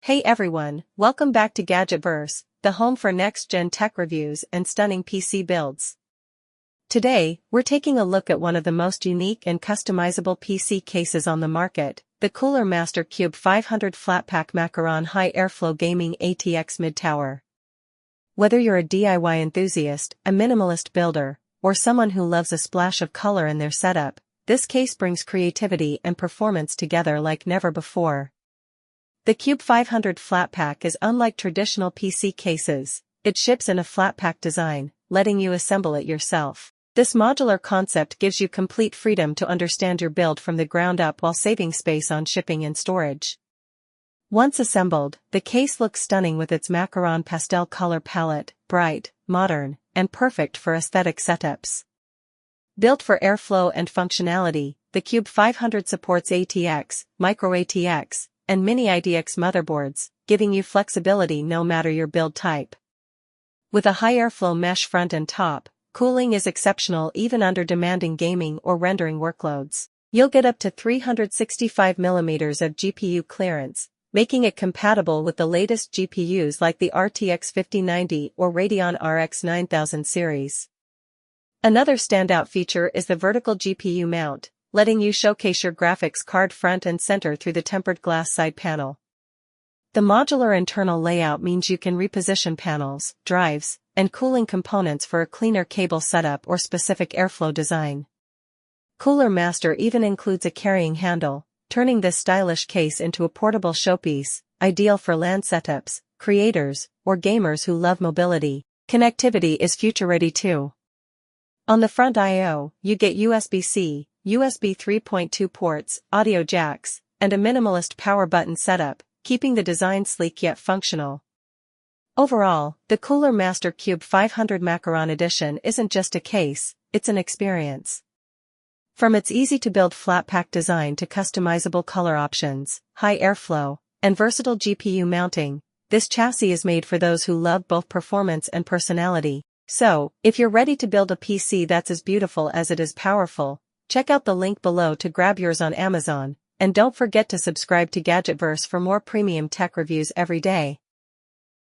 Hey everyone, welcome back to Gadgetverse, the home for next-gen tech reviews and stunning PC builds. Today, we're taking a look at one of the most unique and customizable PC cases on the market, the Cooler Master QUBE 500 Flatpack Macaron High Airflow Gaming ATX Mid-Tower. Whether you're a DIY enthusiast, a minimalist builder, or someone who loves a splash of color in their setup, this case brings creativity and performance together like never before. The QUBE 500 Flatpack is unlike traditional PC cases. It ships in a flatpack design, letting you assemble it yourself. This modular concept gives you complete freedom to understand your build from the ground up while saving space on shipping and storage. Once assembled, the case looks stunning with its Macaron pastel color palette, bright, modern, and perfect for aesthetic setups. Built for airflow and functionality, the QUBE 500 supports ATX, Micro-ATX, and Mini-ITX motherboards, giving you flexibility no matter your build type. With a high airflow mesh front and top, cooling is exceptional even under demanding gaming or rendering workloads. You'll get up to 365mm of GPU clearance, making it compatible with the latest GPUs like the RTX 5090 or Radeon RX 9000 series. Another standout feature is the vertical GPU mount, letting you showcase your graphics card front and center through the tempered glass side panel. The modular internal layout means you can reposition panels, drives, and cooling components for a cleaner cable setup or specific airflow design. Cooler Master even includes a carrying handle, turning this stylish case into a portable showpiece, ideal for LAN setups, creators, or gamers who love mobility. Connectivity is future-ready too. On the front I/O, you get USB-C, USB 3.2 ports, audio jacks, and a minimalist power button setup, keeping the design sleek yet functional. Overall, the Cooler Master QUBE 500 Macaron Edition isn't just a case, it's an experience. From its easy-to-build flat-pack design to customizable color options, high airflow, and versatile GPU mounting, this chassis is made for those who love both performance and personality. So, if you're ready to build a PC that's as beautiful as it is powerful, check out the link below to grab yours on Amazon, and don't forget to subscribe to Gadgetverse for more premium tech reviews every day.